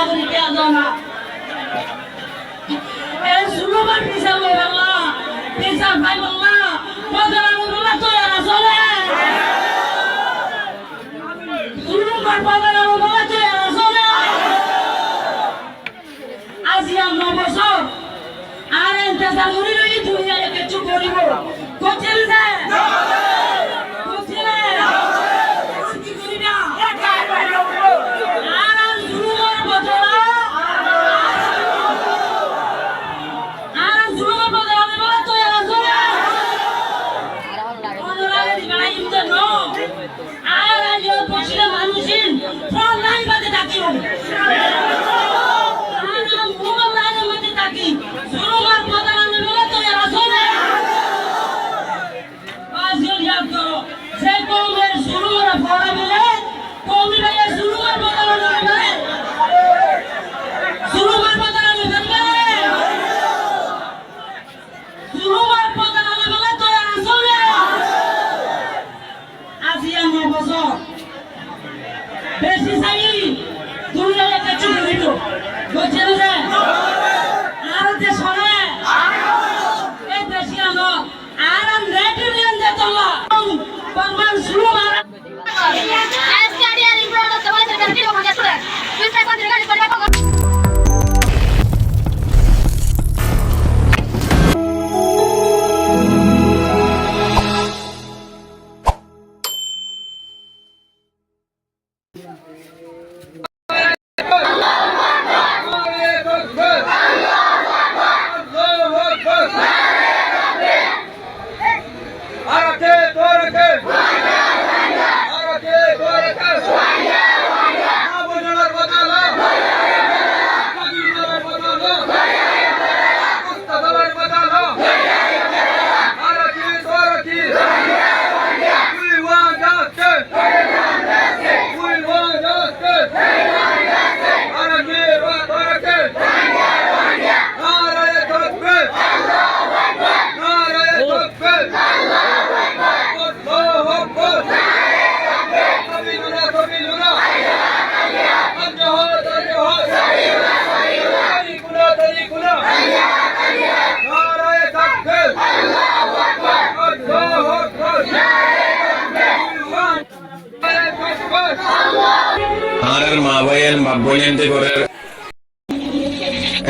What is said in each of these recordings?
চাকরি কে জানা এ সুলমান পিছাল আল্লাহ পিছাল ভাই আল্লাহ বদলা তো চলে সুলমান বদলা তো চলে আজি আমরা বছর আর ইন্তজার করি লই দুনিয়া কিছু করিব কোচিল না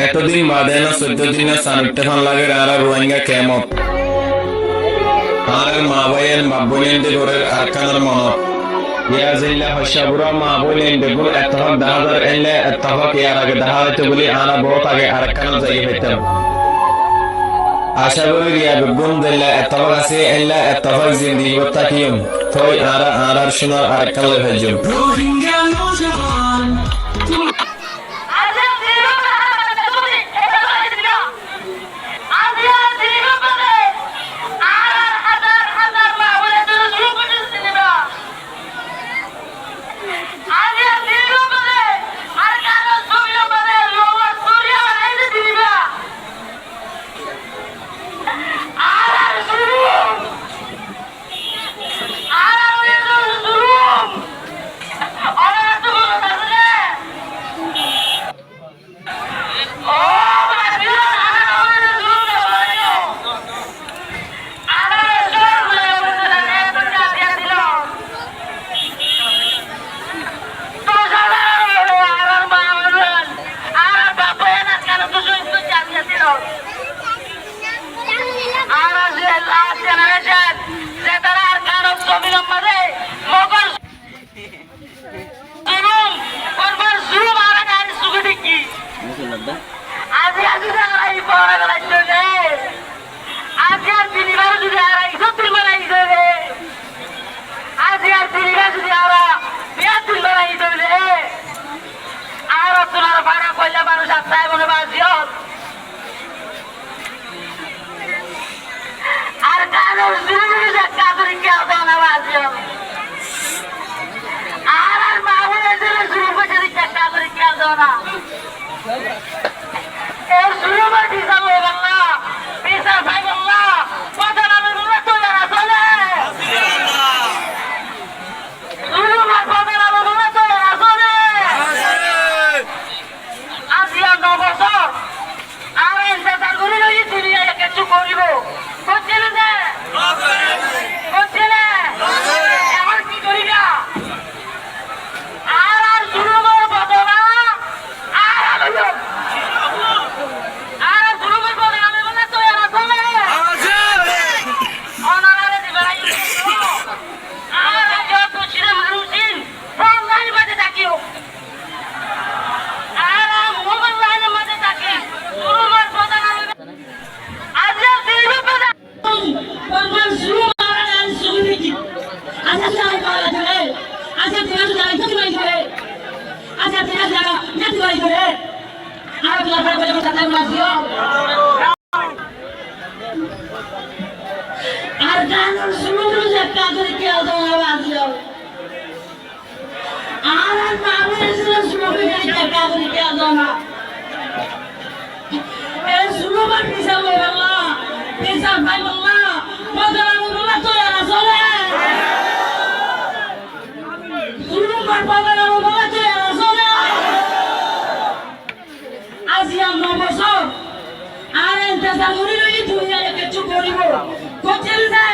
এতদিন বাদে না 14 দিনে সানুতে ফান লাগে আর রোহিঙ্গা কেমত আর মা ভাইয়ের বাবুলেন্ডে করে আরকানের মনত ইয়া জিল্লা হশাবুরা মা বলেন্ডে গুল এতহক দাহাদার এলে এতহক ইয়ার আগে দাহাইতে বলি আনা বহুত আগে আরকান যাই হইতাম আশা করি ইয়া বেগুন দিল্লা এতহক আছে এলা এতহক জিন্দি বতা কিয়ম তোই আর শোনার আরকান লে হজম রোহিঙ্গা নওজওয়ান সাইকেল কাগজ দেওয়া জমা এই সুলমান পিসা বই আল্লাহ পিসা ভাই আল্লাহ বদলা বদলা তো এরা চলে সুলমান বদলা বদলা তো এরা চলে আজি আমরা বছর আর এন্টাসা মুড়ি লই তুই আর কিছু করিব কোচেল দে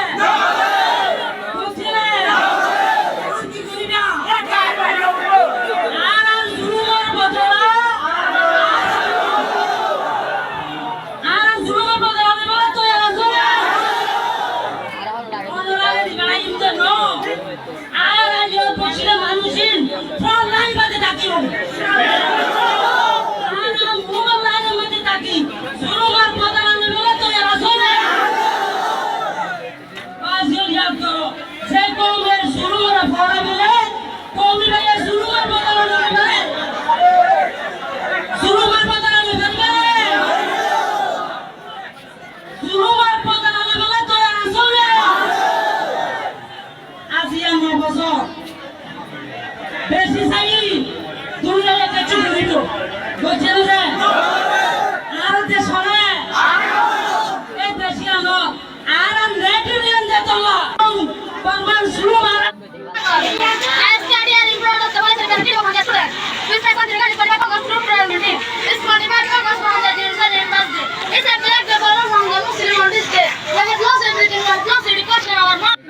বেশি চাই দুনিয়া কিছু করিব বুঝছেন যে আর যে শোনে এই বেশি আনো আর আম রেডি রিয়ান যে তোলা বাংলার শুরু আর স্টাডি আর improve the ways and video for the student with the continuity for the construct priority is motivate for construct the design in মাসজে it's a black day for from the Muslim on this day we have lost everything we have lost education our mom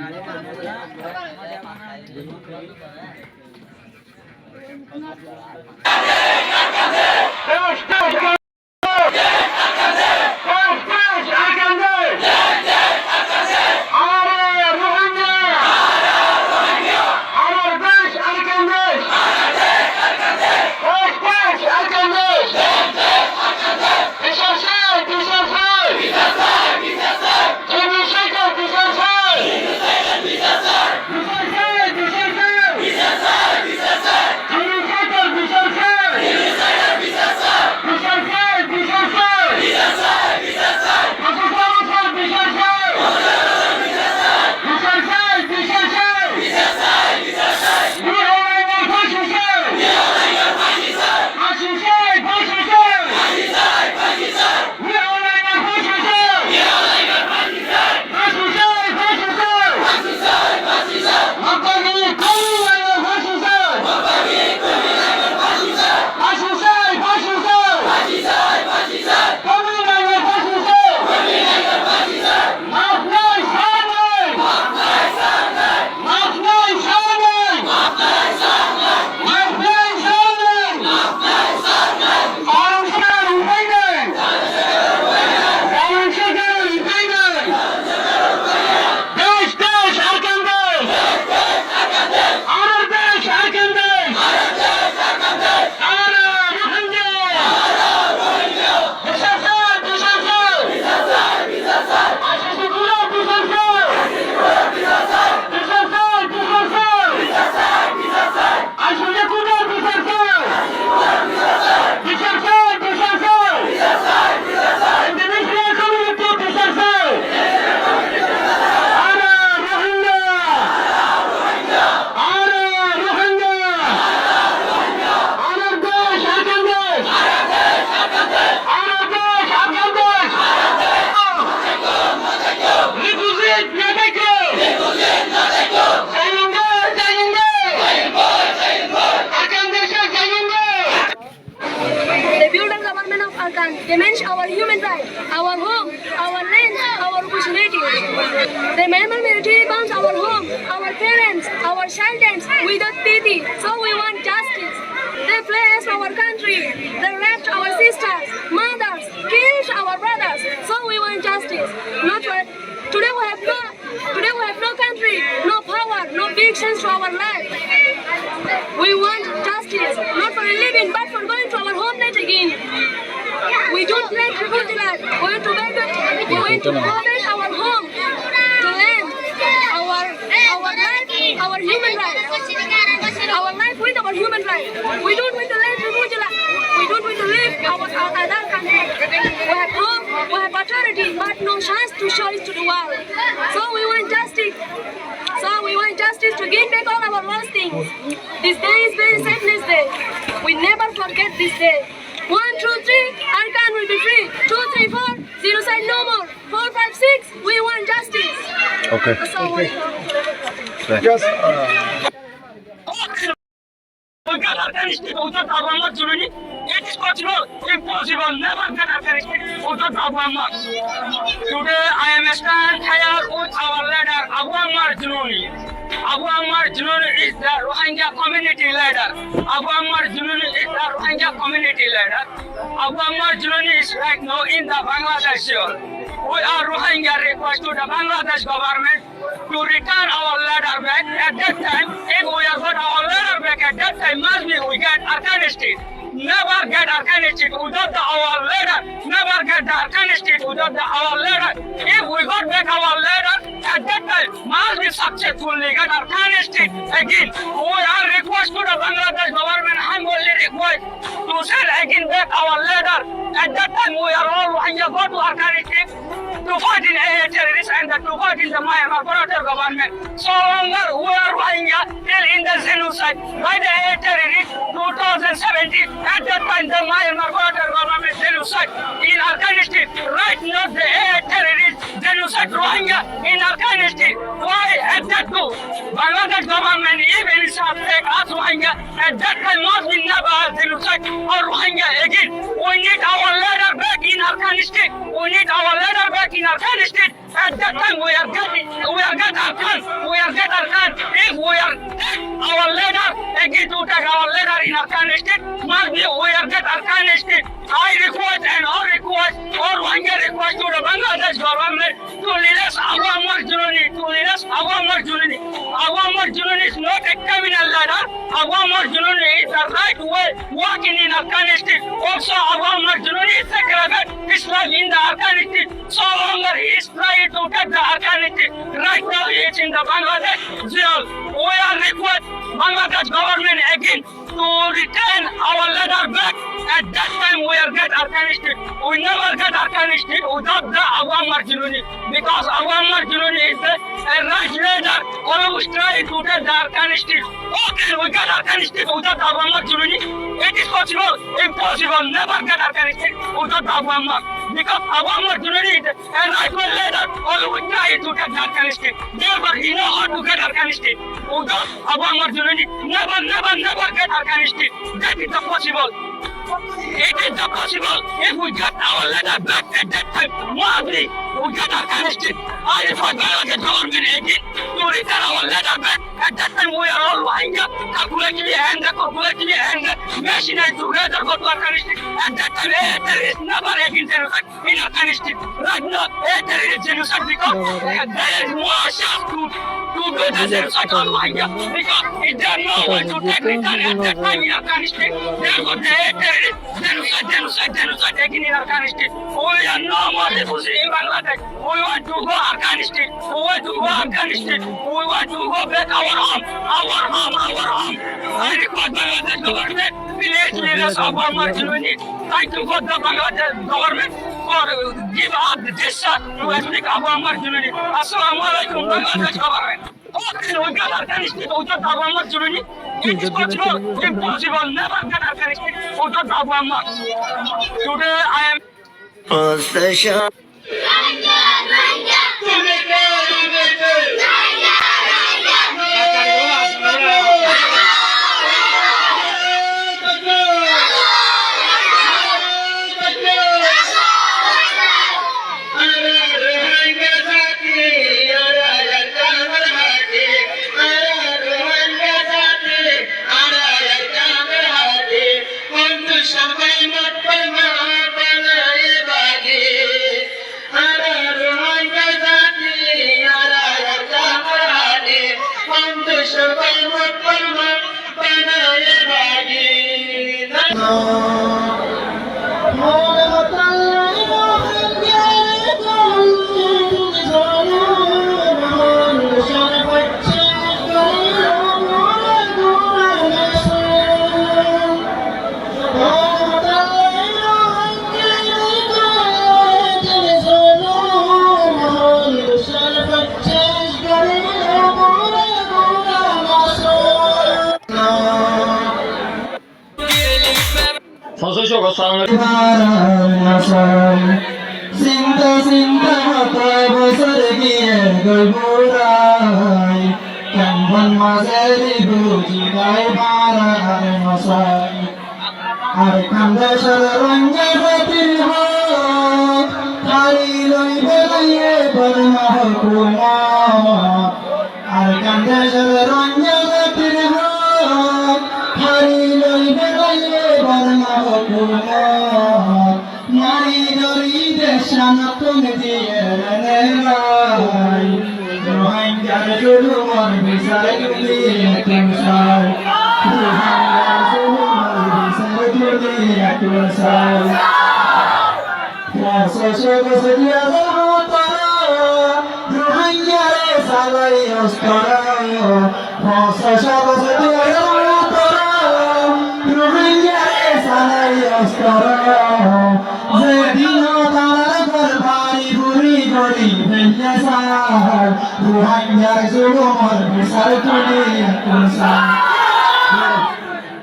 They mention our human rights, our home, our land, our opportunities. The military bombs our home, our parents, our children without pity. So we want justice. They place our country. They raped our sisters, mothers, killed our brothers. So we want justice. Not for today we have no country, no power, no big chance to our life. We want justice, not for a living, but for going to our homeland again. We don't let refugee land. We want to protect our home, to land, our life, our human rights, our life with our human rights. We don't want to let refugee land. We don't want to live our other country. We have home, we have authority, but no chance to show it to the world. So we want justice. We want justice to give back all our lost things. This day is very sadness day. We never forget this day. 1, 2, 3, Arkan will be free. 2, 3, 4, genocide no more. 4, 5, 6, we want justice. Okay. Assalamualaikum. Yes. It is possible, impossible, never get arrested without Obama. Today I am stand here with our leader, Abu Ammar Jununi. Abu Ammar Jununi is the Rohingya community leader. Abu Ammar Jununi is the Rohingya community leader. Abu Ammar Jununi is right now in the Bangladesh jail. We are Rohingya request to the Bangladesh government to return our leader back. At that time, if we have got our leader back at that time, must be we get Arkan state. Never get Arkan state without our leader. Never get the Arkan state without our leader. If we got back our leader, at that time, must be successfully get Arkan state again. We are request to the Bangladesh government, humbly request to send again back our leader. At that time, we are all Rohingya go to Arkan state to fight in AA terrorists and to fight in the Myanmar border government. So longer we are Rohingya till in the genocide by the AA terrorists 2017. At that time the Myanmar border government genocide in Afghanistan. Right now the AA terrorists genocide Rohingya in Afghanistan. Why at that too? Bangladesh government even is take us Rohingya at that time must be never genocide or Rohingya again. We need our leader back in Afghanistan. We need our leader back in Afghanistan. At that time we are getting Arkan. We are get Arkan. If we are our leader again to take our leader in Afghanistan, must be we are get Afghanistan. I request and all request or Rohingya request to the Bangladesh government to release Abu Ammar Jununi. To release Abu Ammar Jununi. Abu Ammar Jununi is not a criminal leader. Abu Ammar Jununi is the right way working in Afghanistan. Also Abu Ammar Jununi is a graduate Islam in the Afghanistan. So longer he is trying to get the Afghanistan. Right now he is in the Bangladesh jail. We are request Bangladesh government again to return our leader back. At that time we are get Afghanistan. We never get Afghanistan without the Abu Ammar Jununi because Abu Ammar Jununi is the right leader always trying to get the Afghanistan. Okay, we get Afghanistan without Abu Ammar Jununi. It is possible, impossible, never get Afghanistan without Abu Ammar because Abu Ammar Jununi is a right leader always trying to get the Afghanistan. Never he know how to get Afghanistan without Abu Ammar Jununi. Never get Afghanistan. That is the possible. It is not possible if we get our leader back at that time. Mostly, we get Afghanistan. I refer Bangladesh government again to return our leader back. At that time, we are all Rohingya, calculatively and machinery together go to Afghanistan. At that time, there is never again genocide in Afghanistan. Right now, there is genocide because there is more chance to do the genocide on Rohingya because if they are no one to take return at that time in Afghanistan, they are going to genocide again in Afghanistan. We are no more refugees in Bangladesh. We want to go Afghanistan. We want to go Afghanistan. We want to go back our home. I request Bangladesh government, please release Abu Ammar Jununi. Thank you for the Bangladesh government for give up this to speak Abu Ammar Jununi. Assalamualaikum Bangladesh government. Okay, we got Afghanistan without Abu Ammar Jununi. It is possible, impossible, never get Afghanistan without Abu Ammar. Today I am Sampai mat pernah pada ibadi, ada Sinta sinta matai bosar giye gulburai Kamban mazeri buji gai bara are masai Are kande shal ranje batir ho Hari loi belaye barma hukuma Are kande shal ranje batir ho Hari loi belaye barma hukuma Nari dori deshan tum diye nelai Rohingya julu mor bisar juli tumsai Rohingya julu mor bisar juli tumsai Rasa shogo sedia zamotara Rohingya re salai ostara Rasa shogo sedia zamotara Rohingya re salai ostara Zedino talar barbari buri gori benyasar Rohingya julu mor bisar juli tumsai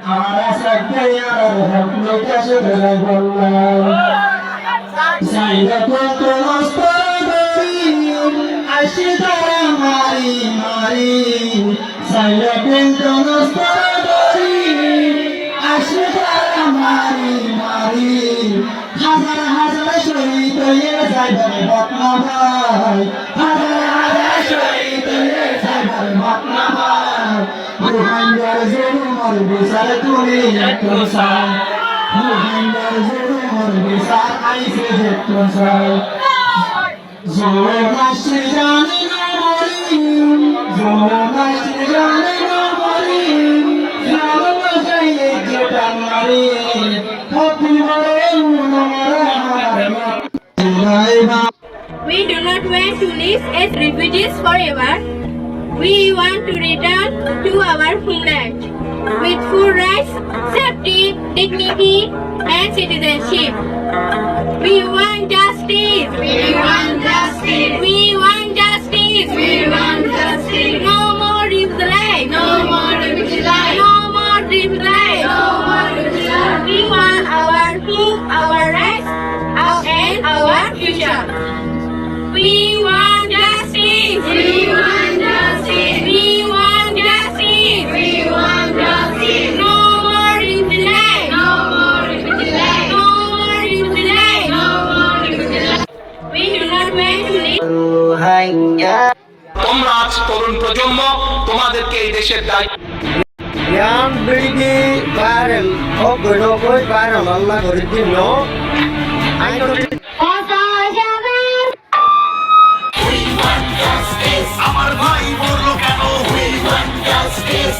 Ara sakya rahmat kashe golai Saya kutu nostalgi Ashitara mari mari Saya kutu nostalgi Ashitara mari mari Hazar hazar shahid ye Saidar Batna bhai Hazar hazar shahid ye Saidar Batna bhai Rohingya zulmar bisar tuli tumsai Rohingya zulmar bisar aise tumsai Zoro nashri jane no mori Zoro nashri jane no mori Zoro nashri jetan mari Happy mare We do not want to live as refugees forever. We want to return to our homeland with full rights, safety, dignity, and citizenship. We want justice. We want justice. We want justice. We want justice. No more reply. No more reply. No more reply. No more reply. We want our home, our rights, and our future. We want justice. We want justice. We want justice. We want justice. No more reply. No more reply. No more reply. No more reply. We do not want to live. তোমরা আজ তরুণ প্রজন্ম তোমাদেরকে এই দেশের দায়িত্ব Yang beri bareng, oh berdoa bareng Allah beri no. Ayo আমার ভাই বললো কেন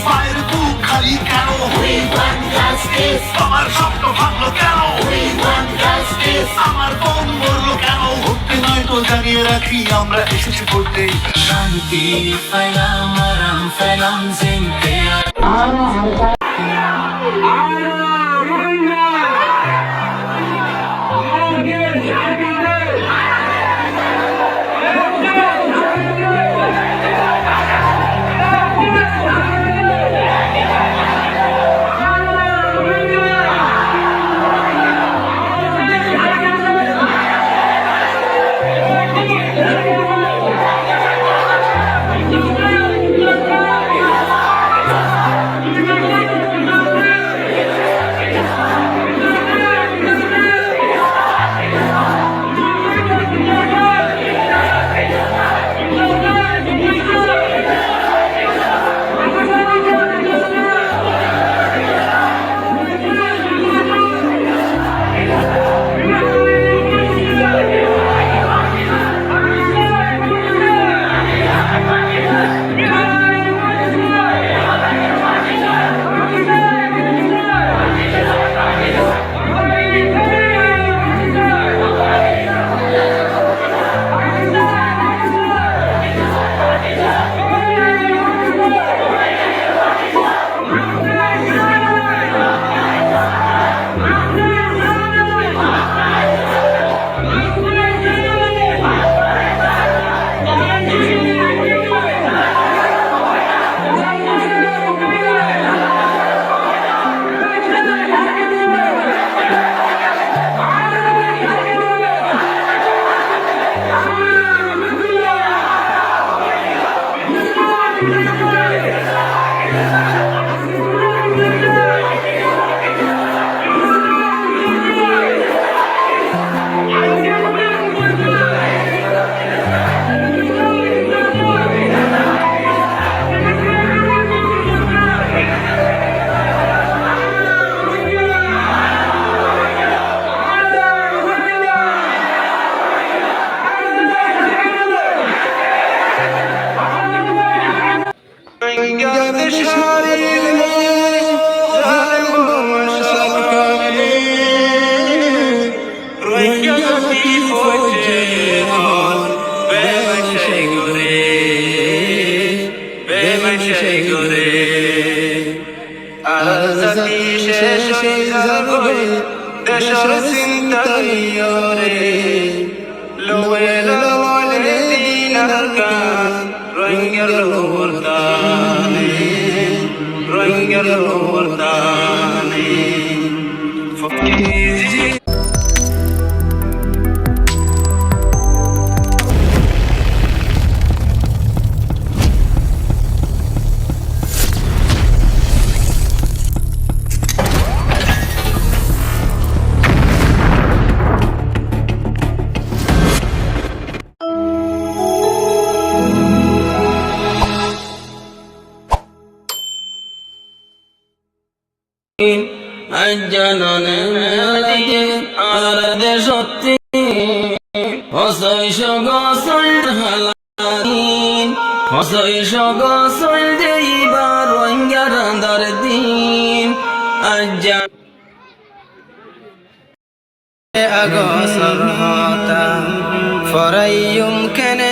পায়ের বুক খালি কেন আমার স্বপ্ন ভাঙলো কেন আমার বোন মরলো কেন ভক্তি নয় তো জানিয়ে রাখি আমরা এসেছি করতে শান্তি ফেলাম আরাম ফেলাম জিনতে জাতি শেষ হই যাবে দেশর চিন্তাই রে লোয়ে লোলে দিনার কান রঙ্গের লোরদানে রঙ্গের লোরদানে আজ্জাননে মেলাগে আরদে সত্যি হসই সগসল হালাদিন হসই সগসল দেইবার রঙ্গার আন্দার দিন আজ্জান আগসর হতা ফরাইয়ুম কেনে